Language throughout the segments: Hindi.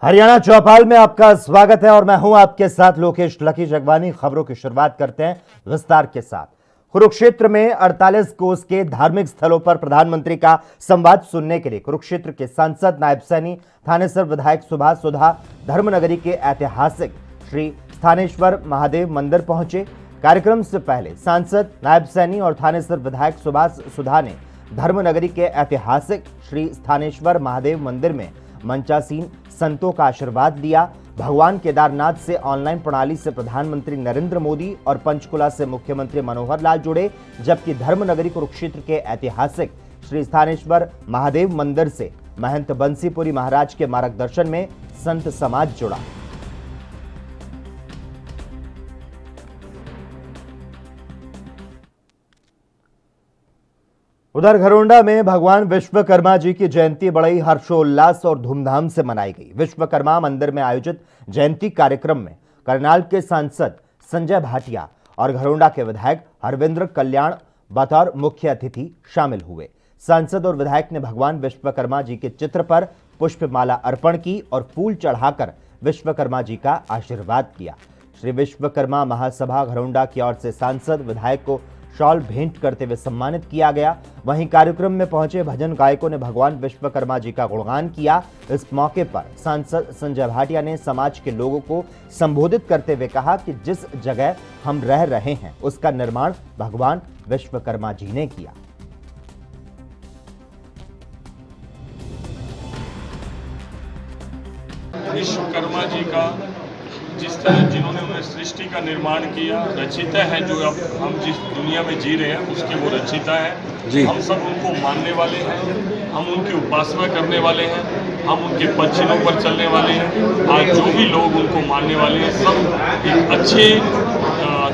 हरियाणा चौपाल में आपका स्वागत है और मैं हूं आपके साथ लोकेश लकी जगवानी। खबरों की शुरुआत करते हैं विस्तार के साथ। कुरुक्षेत्र में 48 कोस के धार्मिक स्थलों पर प्रधानमंत्री का संवाद सुनने के लिए कुरुक्षेत्र के सांसद, नायब सैनी, थानेसर विधायक सुभाष सुधा धर्मनगरी के ऐतिहासिक श्री स्थानेश्वर महादेव मंदिर पहुंचे। कार्यक्रम से पहले सांसद, नायब सैनी और थानेसर विधायक सुभाष सुधा ने धर्मनगरी के ऐतिहासिक श्री स्थानेश्वर महादेव मंदिर में मंचासीन संतों का आशीर्वाद लिया। भगवान केदारनाथ से ऑनलाइन प्रणाली से प्रधानमंत्री नरेंद्र मोदी और पंचकुला से मुख्यमंत्री मनोहर लाल जुड़े, जबकि धर्मनगरी कुरुक्षेत्र के ऐतिहासिक श्री स्थानेश्वर महादेव मंदिर से महंत बंसीपुरी महाराज के मार्गदर्शन में संत समाज जुड़ा। उधर घरोंडा में भगवान विश्वकर्मा जी की जयंती बड़े हर्षोल्लास और धूमधाम से मनाई गई। विश्वकर्मा मंदिर में आयोजित जयंती कार्यक्रम में करनाल के सांसद संजय भाटिया और घरोंडा के विधायक हरविंद्र कल्याण बतौर मुख्य अतिथि शामिल हुए। सांसद और विधायक ने भगवान विश्वकर्मा जी के चित्र पर पुष्पमाला अर्पण की और फूल चढ़ाकर विश्वकर्मा जी का आशीर्वाद किया। श्री विश्वकर्मा महासभा घरोंडा की ओर से सांसद, विधायक को शॉल भेंट करते हुए सम्मानित किया गया। वहीं कार्यक्रम में पहुंचे भजन गायकों ने भगवान विश्वकर्मा जी का गुणगान किया। इस मौके पर सांसद संजय भाटिया ने समाज के लोगों को संबोधित करते हुए कहा कि जिस जगह हम रह रहे हैं उसका निर्माण भगवान विश्वकर्मा जी ने किया। विश्वकर्मा जी का जिस तरह जिन्होंने उन्हें सृष्टि का निर्माण किया, रचिता है जो अब हम जिस दुनिया में जी रहे हैं उसके वो रचिता है। हम सब उनको मानने वाले हैं, हम उनकी उपासना करने वाले हैं, हम उनके पद पर चलने वाले हैं। आज जो भी लोग उनको मानने वाले हैं सब एक अच्छे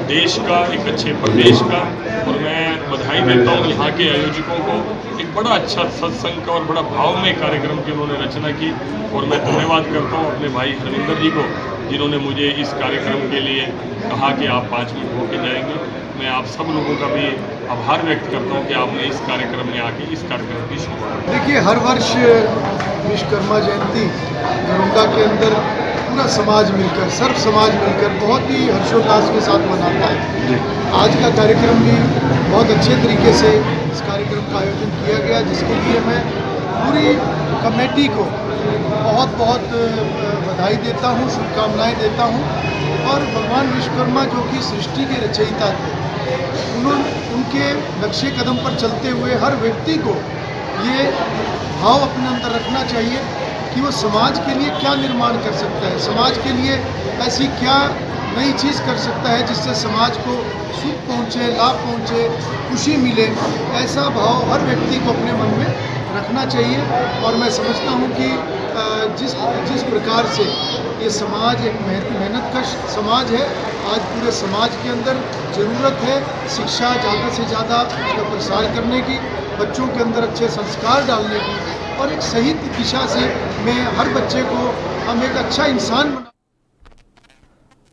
देश का, एक अच्छे प्रदेश का। और मैं बधाई देता हूँ यहाँ के आयोजकों को, एक बड़ा अच्छा सत्संग का और बड़ा भावमय कार्यक्रम की उन्होंने रचना की। और मैं धन्यवाद करता हूँ अपने भाई हरविंदर जी को, जिन्होंने मुझे इस कार्यक्रम के लिए कहा कि आप 5 मिनट होके जाएंगे। मैं आप सब लोगों का भी आभार व्यक्त करता हूं कि आपने इस कार्यक्रम में आके इस कार्यक्रम की शुरुआत। देखिए, हर वर्ष विश्वकर्मा जयंती घरोंडा के अंदर पूरा समाज मिलकर, सर्व समाज मिलकर बहुत ही हर्षोल्लास के साथ मनाता है। आज का कार्यक्रम भी बहुत अच्छे तरीके से इस कार्यक्रम का आयोजन किया गया, जिसके लिए मैं पूरी कमेटी को बहुत बहुत बधाई देता हूँ, शुभकामनाएं देता हूँ। और भगवान विश्वकर्मा जो कि सृष्टि के रचयिता थे, उनके नक्शे कदम पर चलते हुए हर व्यक्ति को ये भाव अपने अंदर रखना चाहिए कि वो समाज के लिए क्या निर्माण कर सकता है, समाज के लिए ऐसी क्या नई चीज़ कर सकता है जिससे समाज को सुख पहुँचे, लाभ पहुँचे, खुशी मिले। ऐसा भाव हर व्यक्ति को अपने मन में रखना चाहिए। और मैं समझता हूँ कि जिस प्रकार से ये समाज एक मेहनतकश समाज है, आज पूरे समाज के अंदर ज़रूरत है शिक्षा ज़्यादा से ज़्यादा उसका प्रसार करने की, बच्चों के अंदर अच्छे संस्कार डालने की, और एक सही दिशा से मैं हर बच्चे को हम एक अच्छा इंसान बना।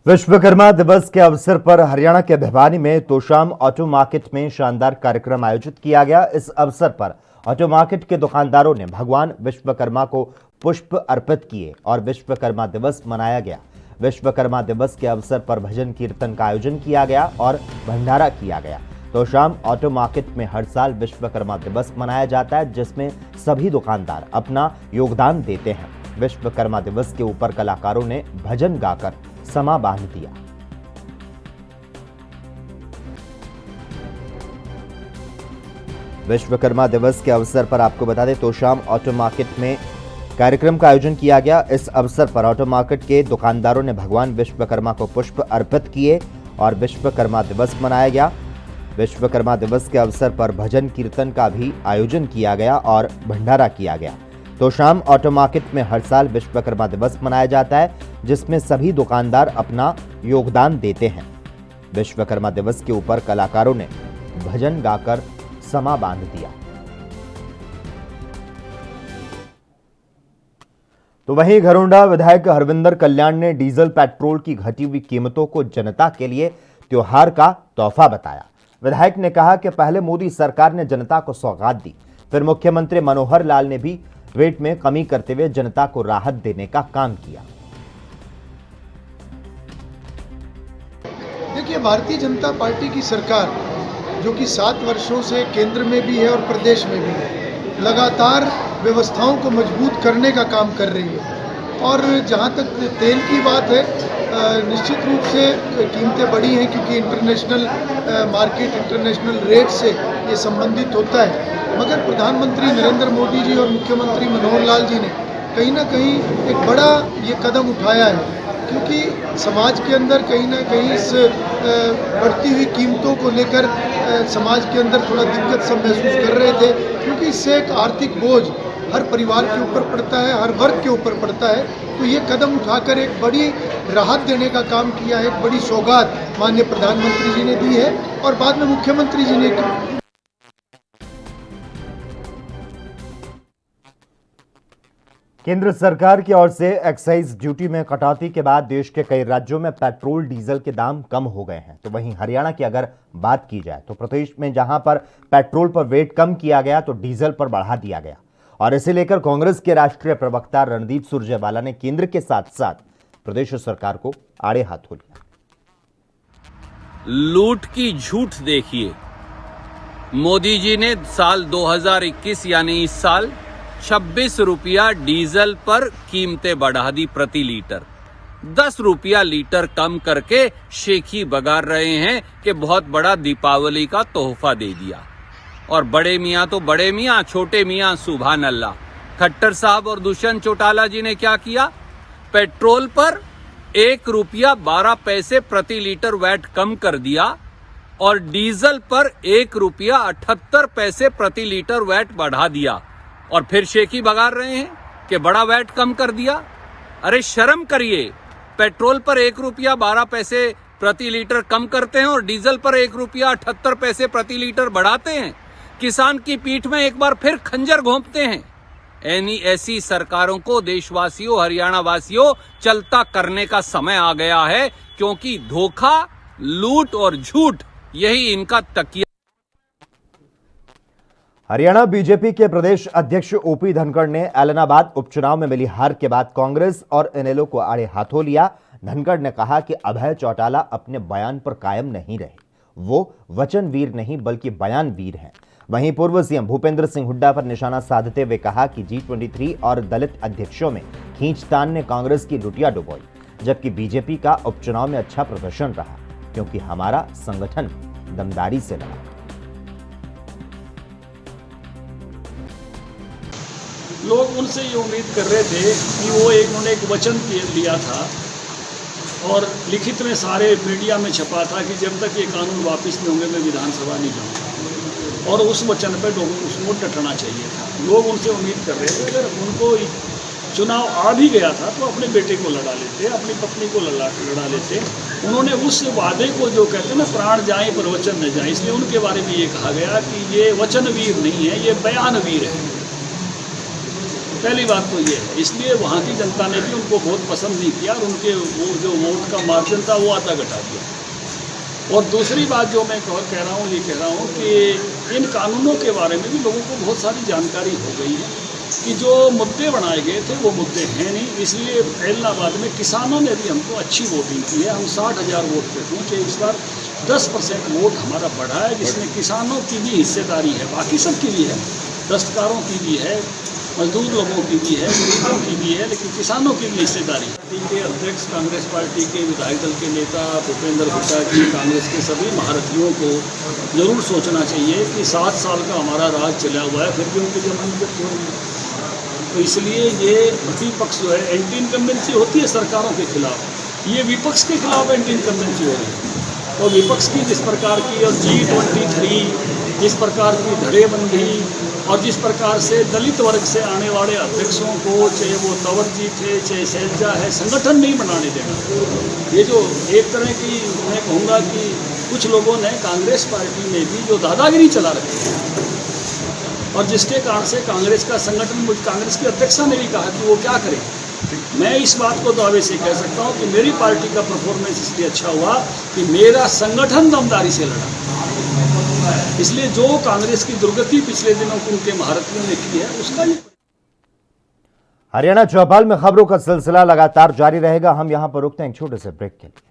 विश्वकर्मा दिवस के अवसर पर हरियाणा के भिवानी में तोशाम ऑटो मार्केट में शानदार कार्यक्रम आयोजित किया गया। इस अवसर पर ऑटो मार्केट के दुकानदारों ने भगवान विश्वकर्मा को पुष्प अर्पित किए और विश्वकर्मा दिवस मनाया गया। विश्वकर्मा दिवस के अवसर पर भजन कीर्तन का आयोजन किया गया और भंडारा किया गया। तोशाम ऑटो मार्केट में हर साल विश्वकर्मा दिवस मनाया जाता है, जिसमें सभी दुकानदार अपना योगदान देते हैं। विश्वकर्मा दिवस के ऊपर कलाकारों ने भजन गाकर समा बांध दिया। विश्वकर्मा दिवस के अवसर पर आपको बता दें, तोशाम ऑटो मार्केट में कार्यक्रम का आयोजन किया गया। इस अवसर पर ऑटो मार्केट के दुकानदारों ने भगवान विश्वकर्मा को पुष्प अर्पित किए और विश्वकर्मा दिवस मनाया गया। विश्वकर्मा दिवस के अवसर पर भजन कीर्तन का भी आयोजन किया गया और भंडारा किया गया। तोशाम ऑटो मार्केट में हर साल विश्वकर्मा दिवस मनाया जाता है, जिसमें सभी दुकानदार अपना योगदान देते हैं। विश्वकर्मा दिवस के ऊपर कलाकारों ने भजन गाकर समा बांध दिया। तो वहीं घरोंडा विधायक हरविंदर कल्याण ने डीजल पेट्रोल की घटी हुई कीमतों को जनता के लिए त्योहार का तोहफा बताया। विधायक ने कहा कि पहले मोदी सरकार ने जनता को सौगात दी, फिर मुख्यमंत्री मनोहर लाल ने भी वेट में कमी करते हुए जनता को राहत देने का काम किया। देखिए, भारतीय जनता पार्टी की सरकार जो कि 7 वर्षों से केंद्र में भी है और प्रदेश में भी है, लगातार व्यवस्थाओं को मजबूत करने का काम कर रही है। और जहाँ तक तेल की बात है, निश्चित रूप से कीमतें बढ़ी हैं क्योंकि इंटरनेशनल मार्केट, इंटरनेशनल रेट से ये संबंधित होता है। मगर प्रधानमंत्री नरेंद्र मोदी जी और मुख्यमंत्री मनोहर लाल जी ने कहीं ना कहीं एक बड़ा ये कदम उठाया है, क्योंकि समाज के अंदर कहीं ना कहीं इस बढ़ती हुई कीमतों को लेकर समाज के अंदर थोड़ा दिक्कत सब महसूस कर रहे थे, क्योंकि इससे एक आर्थिक बोझ हर परिवार के ऊपर पड़ता है, हर वर्ग के ऊपर पड़ता है। तो ये कदम उठाकर एक बड़ी राहत देने का काम किया है, एक बड़ी सौगात माननीय प्रधानमंत्री जी ने दी है और बाद में मुख्यमंत्री जी ने की। केंद्र सरकार की ओर से एक्साइज ड्यूटी में कटौती के बाद देश के कई राज्यों में पेट्रोल डीजल के दाम कम हो गए हैं। तो वहीं हरियाणा की अगर बात की जाए तो प्रदेश में जहां पर पेट्रोल पर वेट कम किया गया तो डीजल पर बढ़ा दिया गया, और इसे लेकर कांग्रेस के राष्ट्रीय प्रवक्ता रणदीप सुरजेवाला ने केंद्र के साथ साथ प्रदेश सरकार को आड़े हाथों लिया। लूट की झूठ देखिए, मोदी जी ने साल 2021 यानी इस साल 26 रुपया डीजल पर कीमतें बढ़ा दी प्रति लीटर, 10 रुपया लीटर कम करके शेखी बगार रहे हैं कि बहुत बड़ा दीपावली का तोहफा दे दिया। और बड़े मियां तो बड़े मियां, छोटे मियां सुभान अल्लाह। खट्टर साहब और दुष्यंत चौटाला जी ने क्या किया? पेट्रोल पर 1 रुपया 12 पैसे प्रति लीटर वैट कम कर दिया और डीजल पर 1 रुपया 78 पैसे प्रति लीटर वैट बढ़ा दिया, और फिर शेखी बगार रहे हैं कि बड़ा वैट कम कर दिया। अरे शर्म करिए, पेट्रोल पर 1 रुपया 12 पैसे प्रति लीटर कम करते हैं और डीजल पर 1 रुपया 78 पैसे प्रति लीटर बढ़ाते हैं। किसान की पीठ में एक बार फिर खंजर घोंपते हैं। ऐसी सरकारों को देशवासियों, हरियाणा वासियों, चलता करने का समय आ गया है, क्योंकि धोखा, लूट और झूठ यही इनका तकिया। हरियाणा बीजेपी के प्रदेश अध्यक्ष ओपी धनखड़ ने ऐलनाबाद उपचुनाव में मिली हार के बाद कांग्रेस और इनेलो को आड़े हाथों लिया। धनखड़ ने कहा कि अभय चौटाला अपने बयान पर कायम नहीं रहे, वो वचनवीर नहीं बल्कि बयानवीर हैं। वहीं पूर्व सीएम भूपेंद्र सिंह हुड्डा पर निशाना साधते हुए कहा कि G23 और दलित अध्यक्षों में खींचतान ने कांग्रेस की लुटिया डुबोई, जबकि बीजेपी का उपचुनाव में अच्छा प्रदर्शन रहा क्योंकि हमारा संगठन दमदारी से लड़ा। लोग उनसे ये उम्मीद कर रहे थे कि वो उन्होंने एक वचन लिया था और लिखित में सारे मीडिया में छपा था कि जब तक ये कानून वापस नहीं होंगे मैं विधानसभा नहीं जाऊँगा, और उस वचन पर लोगों को उसको डटना चाहिए था। लोग उनसे उम्मीद कर रहे थे अगर उनको चुनाव आ भी गया था तो अपने बेटे को लड़ा लेते, अपनी पत्नी को लड़ा लेते। उन्होंने उस वादे को, जो कहते हैं ना, प्राण जाए पर वचन न जाए, इसलिए उनके बारे में ये कहा गया कि ये वचनवीर नहीं है, ये बयानवीर है। पहली बात तो ये है, इसलिए वहाँ की जनता ने भी उनको बहुत पसंद नहीं किया और उनके वो जो वोट का मार्जिन था वो आधा घटा दिया। और दूसरी बात जो मैं कह रहा हूँ, ये कह रहा हूँ कि इन कानूनों के बारे में भी लोगों को बहुत सारी जानकारी हो गई है कि जो मुद्दे बनाए गए थे वो मुद्दे हैं नहीं। इसलिए ऐलनाबाद में किसानों ने भी हमको अच्छी वोटिंग की है। हम 60,000 वोट पे पहुँचे। इस बार 10% वोट हमारा बढ़ा है, जिसमें किसानों की भी हिस्सेदारी है, बाकी सबकी भी है, दस्तकारों की भी है, मजदूर लोगों की भी है, गरीबों की भी है, लेकिन किसानों की भी हिस्सेदारी। पार्टी के अध्यक्ष, कांग्रेस पार्टी के विधायक दल के नेता भूपेंद्र हुड्डा जी, कांग्रेस के सभी महारथियों को जरूर सोचना चाहिए कि 7 साल का हमारा राज चला हुआ है, फिर भी उनकी जमानत क्यों नहीं। तो इसलिए ये विपक्ष जो है, एंटी इनकम्बेंसी होती है सरकारों के खिलाफ, ये विपक्ष के खिलाफ एंटी इनकम्बेंसी हो रही है। और विपक्ष की जिस प्रकार की और G23 जिस प्रकार की धड़ेबंदी और जिस प्रकार से दलित वर्ग से आने वाले अध्यक्षों को, चाहे वो तंवर जी थे, चाहे शैलजा है, संगठन नहीं बनाने देना। ये जो एक तरह की, मैं कहूँगा कि कुछ लोगों ने कांग्रेस पार्टी में भी जो दादागिरी चला रखी है, और जिसके कारण से कांग्रेस का संगठन, कांग्रेस की अध्यक्षा ने भी कहा कि वो क्या करें। मैं इस बात को दावे से कह सकता हूँ कि मेरी पार्टी का परफॉर्मेंस इसलिए अच्छा हुआ कि मेरा संगठन दमदारी से लड़ा। इसलिए जो कांग्रेस की दुर्गति पिछले दिनों को उनके महारथियों ने की है, उसका हरियाणा चौपाल में खबरों का सिलसिला लगातार जारी रहेगा। हम यहां पर रुकते हैं एक छोटे से ब्रेक के लिए।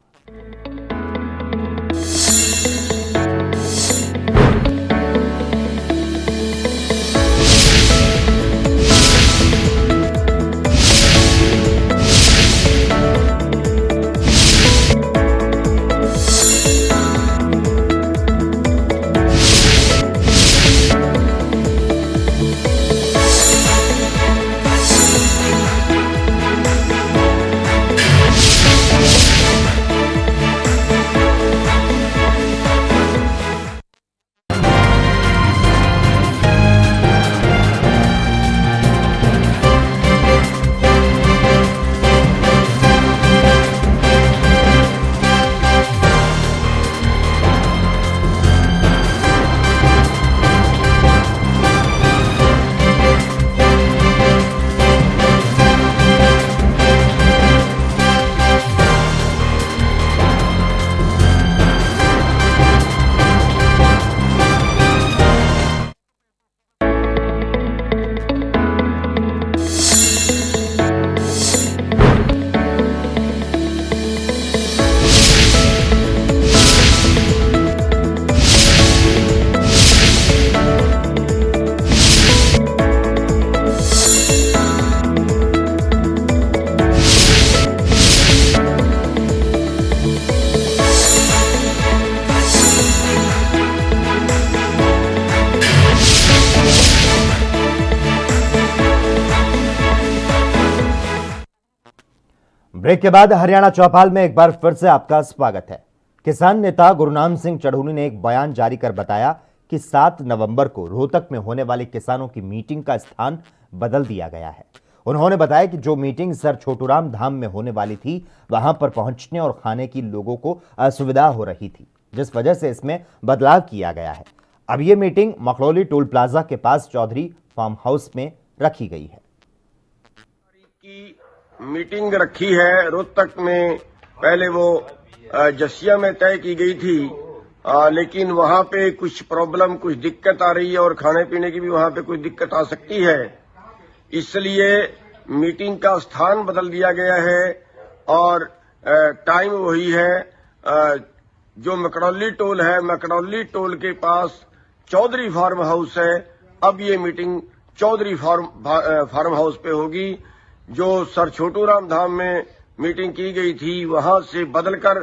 ब्रेक के बाद हरियाणा चौपाल में एक बार फिर से आपका स्वागत है। किसान नेता गुरनाम सिंह चढ़ूनी ने एक बयान जारी कर बताया कि 7 नवंबर को रोहतक में होने वाली किसानों की मीटिंग का स्थान बदल दिया गया है। उन्होंने बताया कि जो मीटिंग सर छोटूराम धाम में होने वाली थी, वहां पर पहुंचने और खाने की लोगों को असुविधा हो रही थी, जिस वजह से इसमें बदलाव किया गया है। अब ये मीटिंग मकड़ौली टोल प्लाजा के पास चौधरी फार्म हाउस में रखी गई है। मीटिंग रखी है रोहतक में। पहले वो जसिया में तय की गई थी, लेकिन वहां पे कुछ प्रॉब्लम, कुछ दिक्कत आ रही है और खाने पीने की भी वहां पे कुछ दिक्कत आ सकती है, इसलिए मीटिंग का स्थान बदल दिया गया है और टाइम वही है। जो मकड़ौली टोल है, मकड़ौली टोल के पास चौधरी फार्म हाउस है। अब ये मीटिंग चौधरी फार्म हाउस पे होगी। जो सर छोटूराम धाम में मीटिंग की गई थी, वहां से बदलकर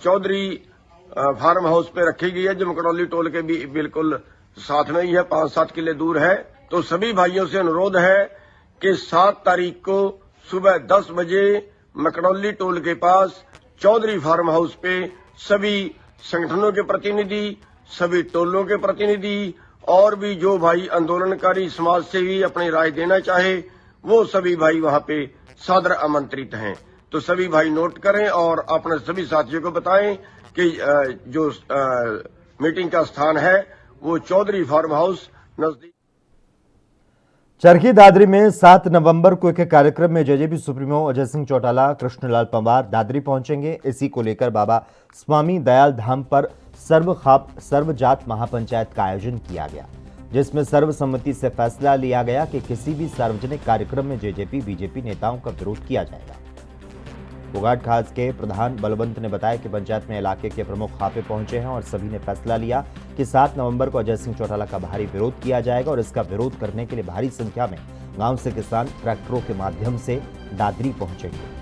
चौधरी फार्म हाउस पे रखी गई है, जो मकड़ौली टोल के भी बिल्कुल साथ में ही है, 5-7 किले दूर है। तो सभी भाइयों से अनुरोध है कि 7 तारीख को सुबह 10 बजे मकड़ौली टोल के पास चौधरी फार्म हाउस पे सभी संगठनों के प्रतिनिधि, सभी टोलों के प्रतिनिधि और भी जो भाई आंदोलनकारी समाज से भी अपनी राय देना चाहे, वो सभी भाई वहां पे सादर आमंत्रित हैं। तो सभी भाई नोट करें और अपने सभी साथियों को बताएं कि जो मीटिंग का स्थान है वो चौधरी फार्म हाउस नजदीक। चरखी दादरी में 7 नवंबर को एक कार्यक्रम में जेजेपी सुप्रीमो अजय सिंह चौटाला, कृष्णलाल पंवार दादरी पहुंचेंगे। इसी को लेकर बाबा स्वामी दयाल धाम पर सर्वजात महापंचायत का आयोजन किया गया, जिसमें सर्वसम्मति से फैसला लिया गया कि किसी भी सार्वजनिक कार्यक्रम में जेजेपी बीजेपी नेताओं का विरोध किया जाएगा। बोगाट खास के प्रधान बलवंत ने बताया कि पंचायत में इलाके के प्रमुख खापे पहुंचे हैं और सभी ने फैसला लिया कि 7 नवंबर को अजय सिंह चौटाला का भारी विरोध किया जाएगा और इसका विरोध करने के लिए भारी संख्या में गांव से किसान ट्रैक्टरों के माध्यम से दादरी पहुंचेंगे।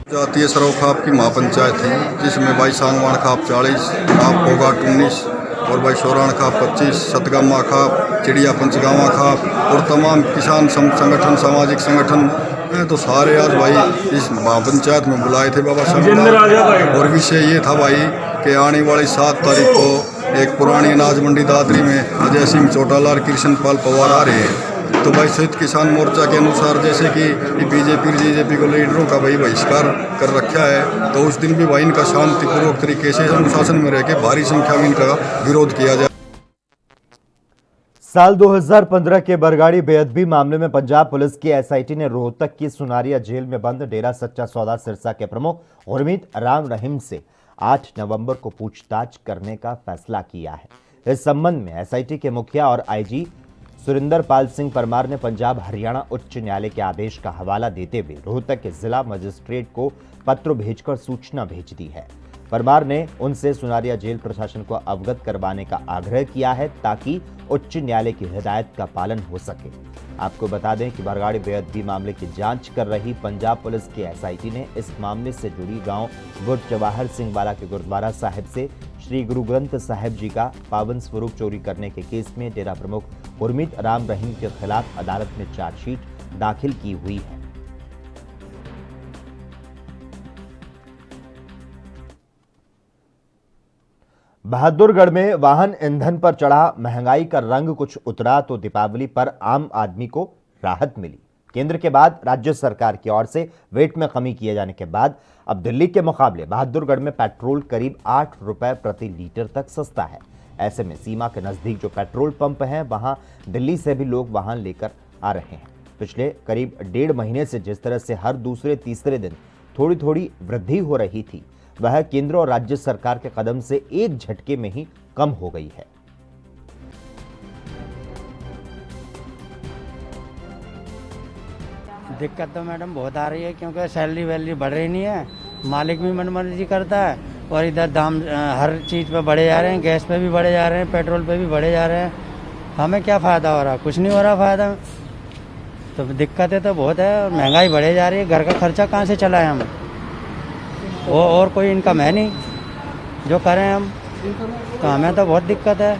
जातीय सरव खाप की महापंचायत थी, जिसमें भाई सांगवान खाप 40, खाप पोगाट 19 और भाई शोरान खाप 25, सतगामा खाप, चिड़िया पंचगामा खाप और तमाम किसान संगठन, सामाजिक संगठन, तो सारे आज भाई इस महापंचायत में बुलाए थे बाबा साहब। और विषय ये था भाई कि आने वाली 7 तारीख को एक पुरानी अनाज मंडी दादरी में अजय सिंह चौटाला और कृष्णपाल पवार आ रहे हैं। तो भाई संयुक्त किसान मोर्चा के अनुसार जैसे कि बीजेपी जेजेपी को लीडरों का भाई बहिष्कार कर रखा है, तो उस दिन भी भाई इनका शांतिपूर्वक तरीके से अनुशासन में रहकर भारी संख्या में इनका विरोध किया जाए। साल 2015 के बरगाड़ी बेअदबी मामले में पंजाब पुलिस की एसआईटी ने रोहतक की सुनारिया जेल में बंद डेरा सच्चा सौदा सिरसा के प्रमुख गुरमीत राम रहीम से 8 नवंबर को पूछताछ करने का फैसला किया है। इस संबंध में एसआईटी के मुखिया और आईजी सुरिंदर पाल सिंह परमार ने पंजाब हरियाणा उच्च न्यायालय के आदेश का हवाला देते हुए रोहतक के जिला मजिस्ट्रेट को पत्र भेजकर सूचना भेज दी है। परमार ने उनसे सुनारिया जेल प्रशासन को अवगत करवाने का आग्रह किया है ताकि उच्च न्यायालय की हिदायत का पालन हो सके। आपको बता दें कि बरगाड़ी बेअदबी मामले की जांच कर रही पंजाब पुलिस की एसआईटी ने इस मामले से जुड़ी गांव गुर जवाहर सिंह वाला के गुरुद्वारा साहिब से श्री गुरु ग्रंथ साहिब जी का पावन स्वरूप चोरी करने के केस में डेरा प्रमुख गुरमीत राम रहीम के खिलाफ अदालत में चार्जशीट दाखिल की हुई है। बहादुरगढ़ में वाहन ईंधन पर चढ़ा महंगाई का रंग कुछ उतरा तो दीपावली पर आम आदमी को राहत मिली। केंद्र के बाद राज्य सरकार की ओर से वेट में कमी किए जाने के बाद अब दिल्ली के मुकाबले बहादुरगढ़ में पेट्रोल करीब 8 रुपए प्रति लीटर तक सस्ता है। ऐसे में सीमा के नजदीक जो पेट्रोल पंप हैं वहां दिल्ली से भी लोग वाहन लेकर आ रहे हैं। पिछले करीब 1.5 महीने से जिस तरह से हर दूसरे तीसरे दिन थोड़ी थोड़ी वृद्धि हो रही थी वह केंद्र और राज्य सरकार के कदम से एक झटके में ही कम हो गई है। दिक्कत तो मैडम बहुत आ रही है क्योंकि सैलरी वैलरी बढ़ रही नहीं है, मालिक भी मनमर्जी करता है और इधर दाम हर चीज़ पे बढ़े जा रहे हैं, गैस पे भी बढ़े जा रहे हैं, पेट्रोल पे भी बढ़े जा रहे हैं। हमें क्या फ़ायदा हो रहा? कुछ नहीं हो रहा फ़ायदा। तो दिक्कतें तो बहुत है, महंगाई बढ़े जा रही है, घर का खर्चा कहाँ से चलाएं हम? वो और कोई इनकम है नहीं जो करें हम, तो हमें तो बहुत दिक्कत है।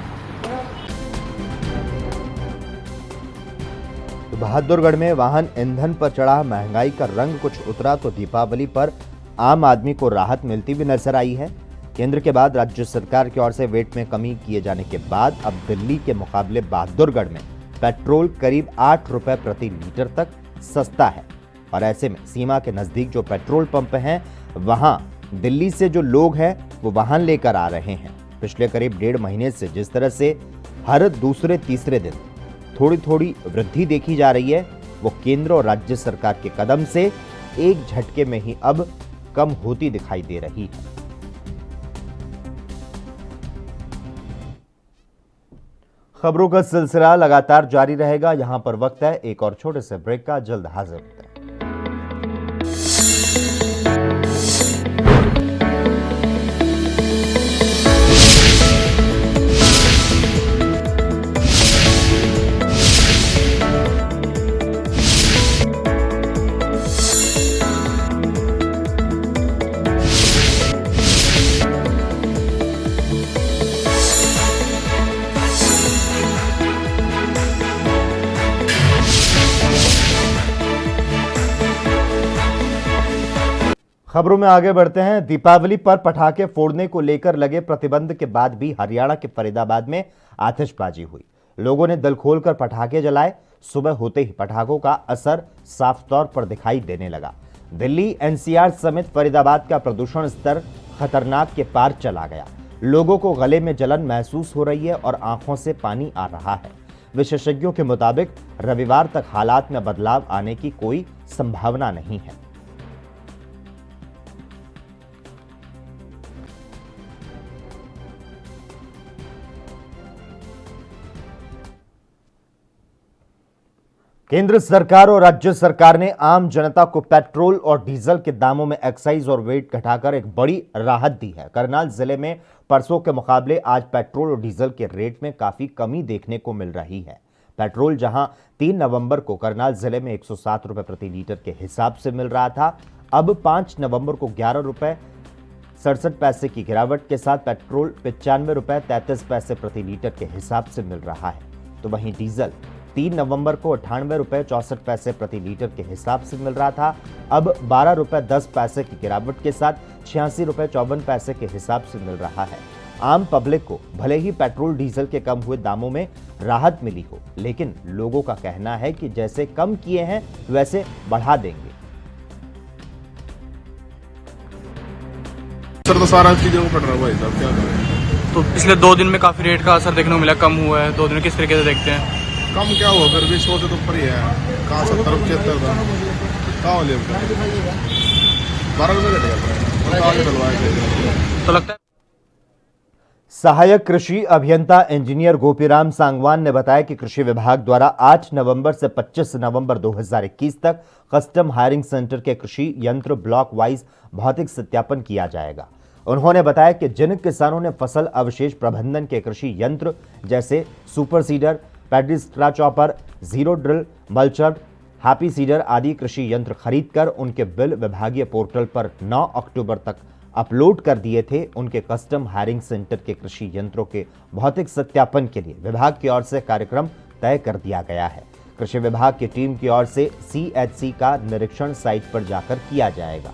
तो बहादुरगढ़ में वाहन ईंधन पर चढ़ा महंगाई का रंग कुछ उतरा तो दीपावली पर आम आदमी को राहत मिलती भी नजर आई है। केंद्र के बाद राज्य सरकार की ओर से वेट में कमी किए जाने के बाद अब दिल्ली के मुकाबले बहादुरगढ़ में पेट्रोल करीब 8 रुपए प्रति लीटर तक सस्ता है। और ऐसे में सीमा के नजदीक जो पेट्रोल पंप हैं वहां दिल्ली से जो लोग हैं वो वाहन लेकर आ रहे हैं। पिछले करीब 1.5 महीने से जिस तरह से हर दूसरे तीसरे दिन थोड़ी थोड़ी वृद्धि देखी जा रही है वो केंद्र और राज्य सरकार के कदम से एक झटके में ही अब कम होती दिखाई दे रही है। खबरों का सिलसिला लगातार जारी रहेगा। यहां पर वक्त है एक और छोटे से ब्रेक का, जल्द हाजिर होते हैं। खबरों में आगे बढ़ते हैं। दीपावली पर पटाखे फोड़ने को लेकर लगे प्रतिबंध के बाद भी हरियाणा के फरीदाबाद में आतिशबाजी हुई। लोगों ने दिल खोलकर पटाखे जलाए। सुबह होते ही पटाखों का असर साफ तौर पर दिखाई देने लगा। दिल्ली एनसीआर समेत फरीदाबाद का प्रदूषण स्तर खतरनाक के पार चला गया। लोगों को गले में जलन महसूस हो रही है और आंखों से पानी आ रहा है। विशेषज्ञों के मुताबिक रविवार तक हालात में बदलाव आने की कोई संभावना नहीं है। केंद्र सरकार और राज्य सरकार ने आम जनता को पेट्रोल और डीजल के दामों में एक्साइज और वेट घटाकर एक बड़ी राहत दी है। करनाल जिले में परसों के मुकाबले आज पेट्रोल और डीजल के रेट में काफी कमी देखने को मिल रही है। पेट्रोल जहां 3 नवंबर को करनाल जिले में 107 रुपए प्रति लीटर के हिसाब से मिल रहा था, अब 5 नवंबर को 11 रुपए 67 पैसे की गिरावट के साथ पेट्रोल 95 रुपए 33 पैसे प्रति लीटर के हिसाब से मिल रहा है। तो वहीं डीजल 3 नवंबर को 98 रुपए 64 पैसे प्रति लीटर के हिसाब से मिल रहा था, अब 12 रुपए 10 पैसे की गिरावट के साथ 86 रुपए 54 पैसे के हिसाब से मिल रहा है। आम पब्लिक को भले ही पेट्रोल डीजल के कम हुए दामों में राहत मिली हो, लेकिन लोगों का कहना है कि जैसे कम किए हैं वैसे बढ़ा देंगे। सर तो सारा चीजों को पड़ रहा है भाई साहब, क्या करें। तो पिछले 2 दिन में काफ़ी रेट का असर देखने को मिला, कम हुआ है। 2 दिन किस तरीके से देखते हैं? कम क्या हुआ, फिर भी 100 से तो ऊपर ही है। कहाँ 70-75 था, कहाँ ले 12 रुपये घटेगा। तो लगता है सहायक कृषि अभियंता इंजीनियर गोपीराम सांगवान ने बताया कि कृषि विभाग द्वारा 8 नवंबर से 25 नवंबर 2021 तक कस्टम हायरिंग सेंटर के कृषि यंत्र ब्लॉक वाइज भौतिक सत्यापन किया जाएगा। उन्होंने बताया कि जिन किसानों ने फसल अवशेष प्रबंधन के कृषि यंत्र जैसे super seeder, paddy straw chopper, zero drill, mulcher, happy seeder आदि कृषि यंत्र खरीदकर उनके बिल विभागीय पोर्टल पर 9 अक्टूबर तक अपलोड कर दिए थे, उनके कस्टम हायरिंग सेंटर के कृषि यंत्रों के भौतिक सत्यापन के लिए विभाग की ओर से कार्यक्रम तय कर दिया गया है। कृषि विभाग की टीम की ओर से CHC का निरीक्षण साइट पर जाकर किया जाएगा।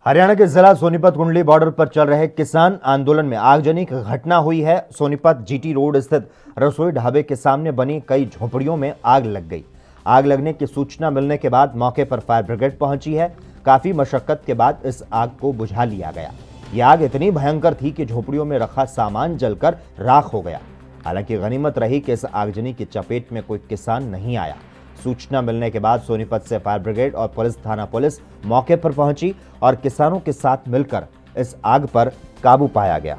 हरियाणा के जिला सोनीपत कुंडली बॉर्डर पर चल रहे किसान आंदोलन में आगजनी की घटना हुई है। सोनीपत GT रोड स्थित रसोई ढाबे के सामने बनी कई झोपड़ियों में आग लग गई। आग लगने की सूचना मिलने के बाद मौके पर फायर ब्रिगेड पहुंची है। काफी मशक्कत के बाद इस आग को बुझा लिया गया। यह आग इतनी भयंकर थी कि झोपड़ियों में रखा सामान जलकर राख हो गया। हालांकि गनीमत रही कि इस आगजनी की चपेट में कोई किसान नहीं आया। सूचना मिलने के बाद सोनीपत से फायर ब्रिगेड और पुलिस थाना पुलिस मौके पर पहुंची और किसानों के साथ मिलकर इस आग पर काबू पाया गया।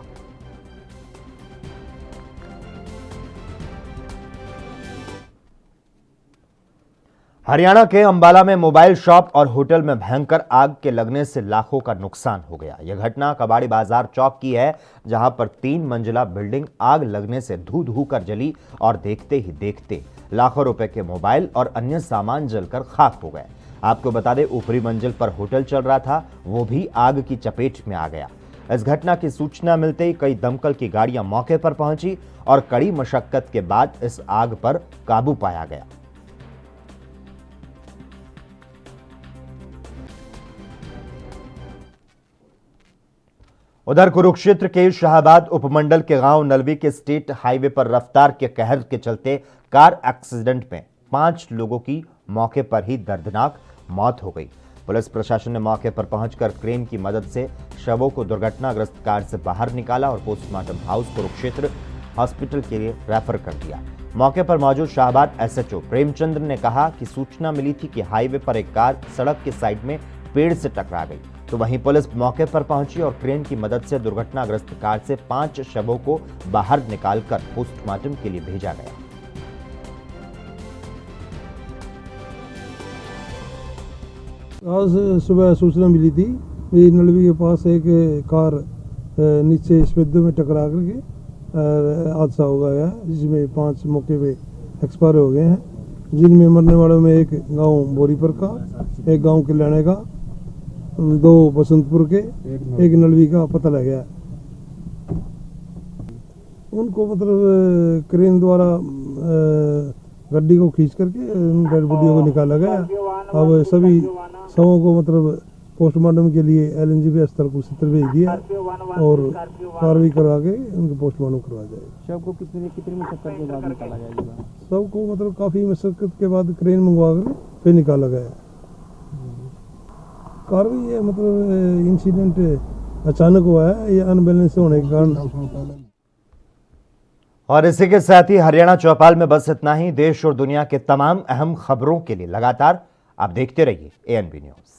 हरियाणा के अंबाला में मोबाइल शॉप और होटल में भयंकर आग के लगने से लाखों का नुकसान हो गया। यह घटना कबाड़ी बाजार चौक की है, जहां पर 3 मंजिला बिल्डिंग आग लगने से धू धू कर जली और देखते ही देखते लाखों रुपए के मोबाइल और अन्य सामान जलकर खाक हो गए। आपको बता दें, ऊपरी मंजिल पर होटल चल रहा था, वो भी आग की चपेट में आ गया। इस घटना की सूचना मिलते ही कई दमकल की गाड़ियां मौके पर पहुंची और कड़ी मशक्कत के बाद इस आग पर काबू पाया गया। उधर कुरुक्षेत्र के शाहबाद उपमंडल के गांव नलवी के स्टेट हाईवे पर रफ्तार के कहर के चलते कार एक्सीडेंट में 5 लोगों की मौके पर ही दर्दनाक मौत हो गई। पुलिस प्रशासन ने मौके पर पहुंचकर क्रेन की मदद से शवों को दुर्घटनाग्रस्त कार से बाहर निकाला और पोस्टमार्टम हाउस कुरुक्षेत्र हॉस्पिटल के लिए रेफर कर दिया। मौके पर मौजूद शाहबाद SHO प्रेमचंद्र ने कहा कि सूचना मिली थी कि हाईवे पर एक कार सड़क के साइड में पेड़ से टकरा गई, तो वहीं पुलिस मौके पर पहुंची और क्रेन की मदद से दुर्घटनाग्रस्त कार से 5 शवों को बाहर निकालकर पोस्टमार्टम के लिए भेजा गया। आज सुबह सूचना मिली थी कि नलवी के पास एक कार नीचे स्पेदो में टकरा करके हादसा हो गया है, जिसमें 5 मौके पे एक्सपायर हो गए हैं, जिनमें मरने वालों में एक गांव बोरीपर का, एक गांव किलाने का, 2 बसंतपुर के, एक नलवी का पता लग गया। उनको मतलब क्रेन द्वारा गड्डी को खींच करके डेड बॉडी को निकाला गया। अब सभी शवों को मतलब पोस्टमार्टम के लिए LNGP अस्पताल कुरुक्षेत्र भेज दिया और कार्रवाई करवा के उनको पोस्टमार्टम करवा जाएगा। शव को कितनी मशक्कत के बाद निकाला जाएगा? शव को मतलब काफ़ी मशक्कत के बाद क्रेन मंगवा कर फिर निकाला गया। कार्रवाई है मतलब इंसिडेंट अचानक हुआ है, ये अनबैलेंस होने के कारण। और इसी के साथ ही हरियाणा चौपाल में बस इतना ही। देश और दुनिया के तमाम अहम खबरों के लिए लगातार आप देखते रहिए ANB न्यूज़।